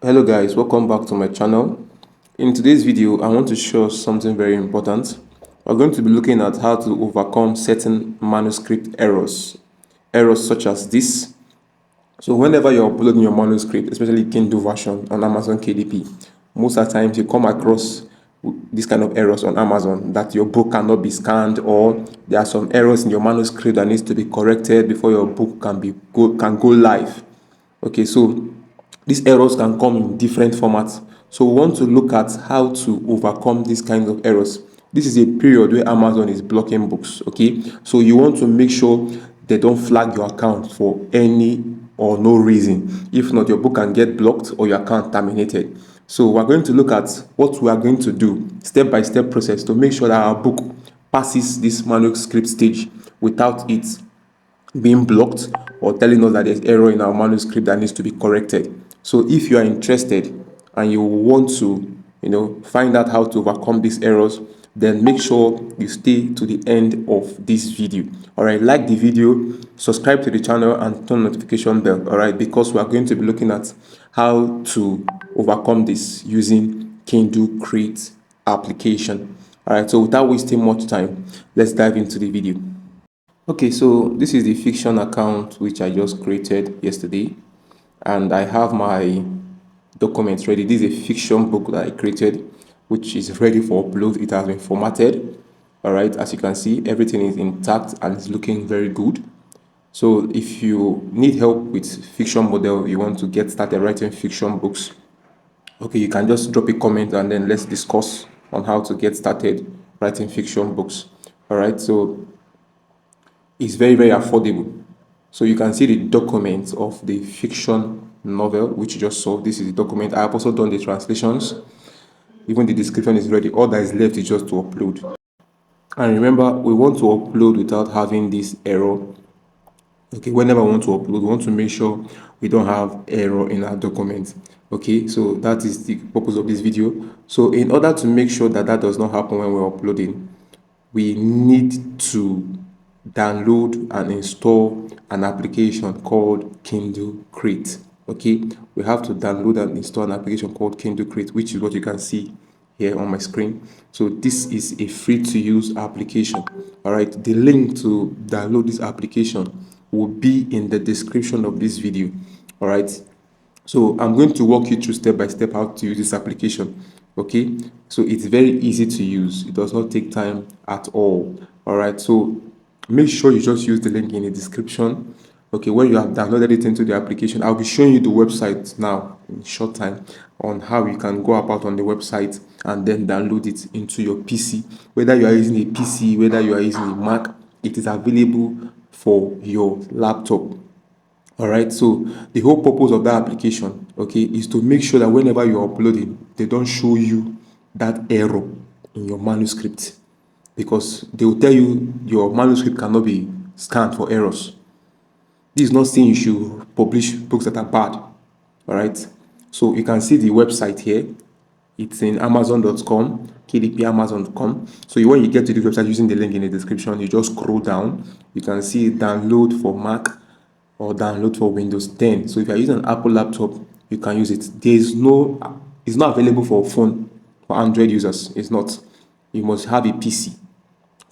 Hello guys, welcome back to my channel. In today's video, I want to show something very important. We're going to be looking at how to overcome certain manuscript errors such as this. So whenever you're uploading your manuscript, especially Kindle version on Amazon KDP, most of the times you come across this kind of errors on Amazon, that your book cannot be scanned, or there are some errors in your manuscript that needs to be corrected before your book can go live. Okay, so these errors can come in different formats. So we want to look at how to overcome these kinds of errors. This is a period where Amazon is blocking books. Okay, so you want to make sure they don't flag your account for any or no reason. If not, your book can get blocked or your account terminated. So we're going to look at what we are going to do, step-by-step process, to make sure that our book passes this manuscript stage without it being blocked or telling us that there's error in our manuscript that needs to be corrected. So if you are interested and you want to, find out how to overcome these errors, then make sure you stay to the end of this video. All right, like the video, subscribe to the channel, and turn notification bell. All right, because we are going to be looking at how to overcome this using Kindle Create application. All right, so without wasting much time, let's dive into the video. Okay, so this is the fiction account which I just created yesterday, and I have my documents ready. This is a fiction book that I created, which is ready for upload. It has been formatted. All right, as you can see, everything is intact and it's looking very good. So if you need help with fiction model, you want to get started writing fiction books, okay, you can just drop a comment and then let's discuss on how to get started writing fiction books. All right, so is very, very affordable. So you can see the document of the fiction novel, which you just saw. This is the document. I have also done the translations. Even the description is ready. All that is left is just to upload. And remember, we want to upload without having this error. Okay, whenever we want to upload, we want to make sure we don't have error in our document. Okay, so that is the purpose of this video. So in order to make sure that that does not happen when we're uploading, we need to download and install an application called Kindle Create. Okay, we have to download and install an application called Kindle Create, which is what you can see here on my screen. So this is a free to use application. All right, the link to download this application will be in the description of this video. All right, so I'm going to walk you through step by step how to use this application. Okay, so it's very easy to use. It does not take time at all. All right, so make sure you just use the link in the description. Okay, when you have downloaded it into the application, I'll be showing you the website now in short time on how you can go about on the website and then download it into your PC. Whether you are using a PC, whether you are using a Mac, it is available for your laptop. All right, so the whole purpose of that application, okay, is to make sure that whenever you're uploading, they don't show you that error in your manuscript, because they will tell you your manuscript cannot be scanned for errors. This is not saying you should publish books that are bad. All right, so you can see the website here. It's in amazon.com, kdpamazon.com. So when you get to the website using the link in the description, you just scroll down. You can see download for Mac or download for Windows 10. So if you're using an Apple laptop, you can use it. It's not available for phone, for Android users. It's not. You must have a PC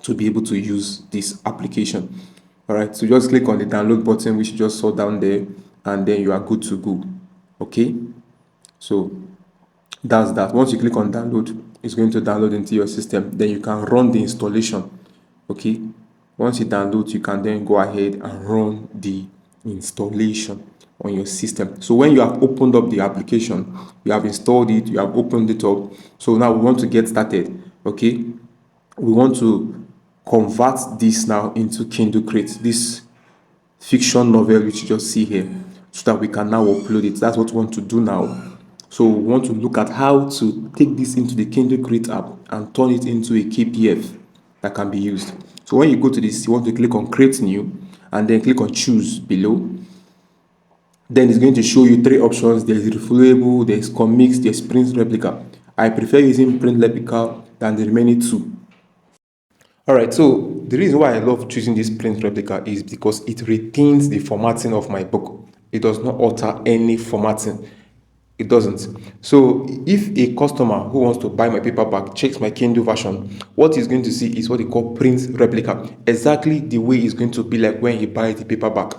to be able to use this application. All right, so just click on the download button, which you just saw down there, and then you are good to go. Okay, so that's that. Once you click on download, it's going to download into your system. Then you can run the installation. Okay, once you download, you can then go ahead and run the installation on your system. So when you have opened up the application, you have installed it, you have opened it up. So now we want to get started. Okay, we want to convert this now into Kindle Create, this fiction novel which you just see here, so that we can now upload it. That's what we want to do now. So we want to look at how to take this into the Kindle Create app and turn it into a KPF that can be used. So when you go to this, you want to click on Create New and then click on Choose below. Then it's going to show you three options. There's refillable, there's comics, there's print replica. I prefer using print replica than the remaining two. Alright, so the reason why I love choosing this print replica is because it retains the formatting of my book. It does not alter any formatting. It doesn't. So if a customer who wants to buy my paperback checks my Kindle version, what he's going to see is what they call print replica, exactly the way it's going to be like when he buys the paperback.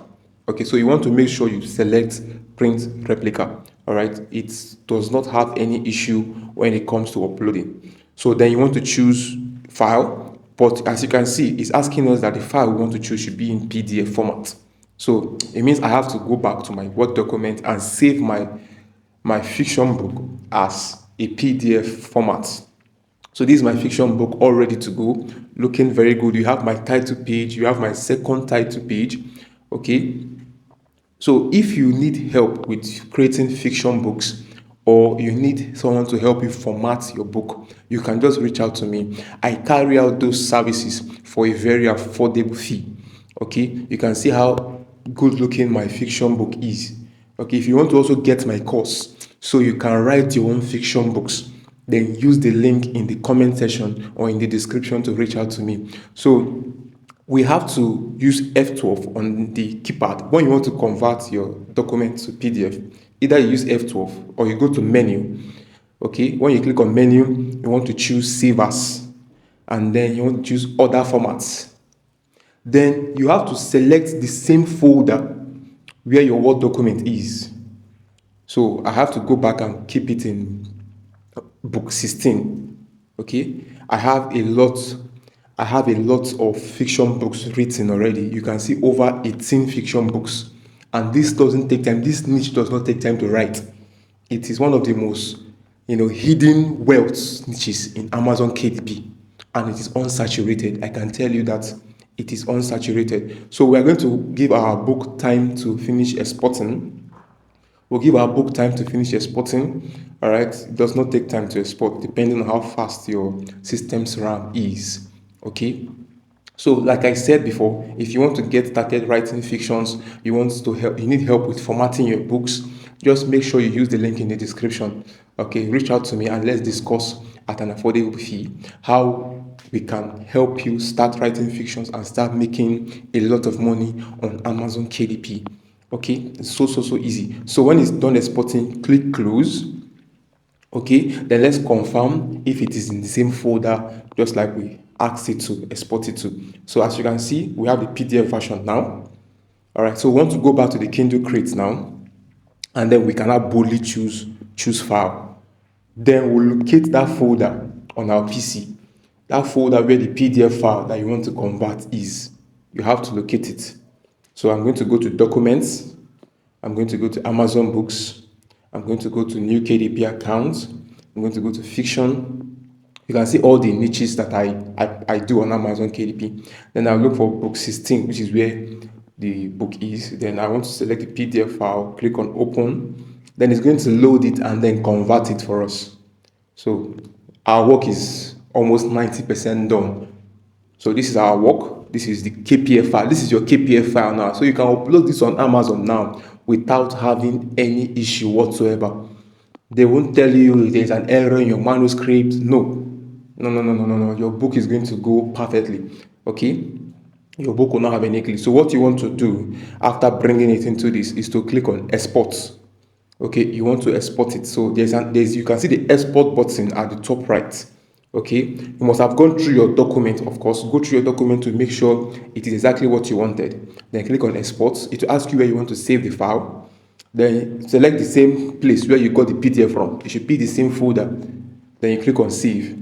Okay, so you want to make sure you select print replica. All right, it does not have any issue when it comes to uploading. So then you want to choose file, but as you can see, it's asking us that the file we want to choose should be in PDF format. So it means I have to go back to my Word document and save my fiction book as a PDF format. So this is my fiction book all ready to go, looking very good. You have my title page, you have my second title page. Okay, so if you need help with creating fiction books, or you need someone to help you format your book, you can just reach out to me. I carry out those services for a very affordable fee. Okay, you can see how good looking my fiction book is. Okay, if you want to also get my course so you can write your own fiction books, then use the link in the comment section or in the description to reach out to me. So we have to use F12 on the keypad when you want to convert your document to PDF. Either you use F12 or you go to menu. Okay, when you click on menu, you want to choose save as, and then you want to choose other formats. Then you have to select the same folder where your Word document is. So I have to go back and keep it in book 16. Okay, I have a lot of fiction books written already. You can see over 18 fiction books, and this doesn't take time. This niche does not take time to write. It is one of the most hidden wealth niches in Amazon KDP, and it is unsaturated. I can tell you that it is unsaturated. So we are going to give our book time to finish exporting. We'll give our book time to finish exporting. All right, it does not take time to export depending on how fast your system's RAM is. Okay, so like I said before, if you want to get started writing fictions, you need help with formatting your books, just make sure you use the link in the description. Okay, reach out to me and let's discuss at an affordable fee how we can help you start writing fictions and start making a lot of money on Amazon KDP. Okay, it's so easy. So when it's done exporting, click close. Okay, then let's confirm if it is in the same folder just like we asked it to export it to. So as you can see, we have the PDF version now. All right, so we want to go back to the Kindle Crate now, and then we can now boldly choose file. Then we'll locate that folder on our PC, that folder where the PDF file that you want to convert is. You have to locate it. So I'm going to go to documents, I'm going to go to Amazon books, I'm going to go to new KDP account, I'm going to go to fiction. You can see all the niches that I do on Amazon KDP. Then I'll look for book 16, which is where the book is. Then I want to select the PDF file, click on open. Then it's going to load it and then convert it for us. So our work is almost 90% done. So this is our work. This is the KPF file. This is your KPF file now. So you can upload this on Amazon now without having any issue whatsoever. They won't tell you there's an error in your manuscript. No. Your book is going to go perfectly. Okay? Your book will not have any glitch. So what you want to do after bringing it into this is to click on export. Okay, you want to export it. So you can see the export button at the top right. Okay, you must have gone through your document, of course. Go through your document to make sure it is exactly what you wanted. Then click on export. It will ask you where you want to save the file. Then select the same place where you got the PDF from. It should be the same folder. Then you click on save.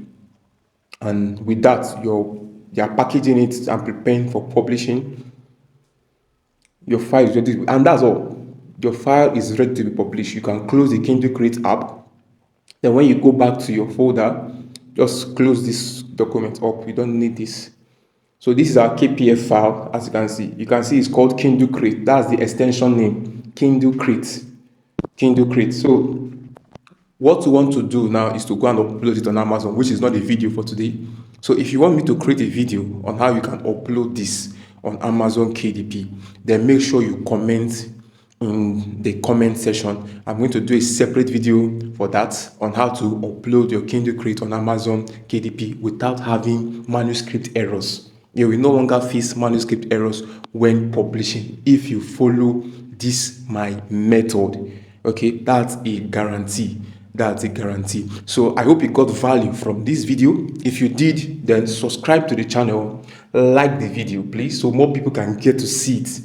And with that, you are packaging it and preparing for publishing. Your file is ready, and that's all. Your file is ready to be published. You can close the Kindle Create app. Then when you go back to your folder, just close this document up. You don't need this. So this is our KPF file. As you can see, it's called Kindle Create. That's the extension name, Kindle Create. Kindle Create. So what we want to do now is to go and upload it on Amazon, which is not a video for today. So if you want me to create a video on how you can upload this on Amazon KDP, then make sure you comment in the comment section. I'm going to do a separate video for that on how to upload your Kindle Create on Amazon KDP without having manuscript errors. You will no longer face manuscript errors when publishing if you follow this my method. Okay, that's a guarantee. That's a guarantee. So I hope you got value from this video. If you did, then subscribe to the channel, like the video, please, so more people can get to see it.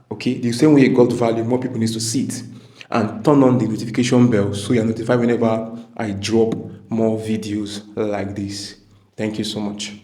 Okay, the same way you got value, more people need to see it. And turn on the notification bell so you're notified whenever I drop more videos like this. Thank you so much.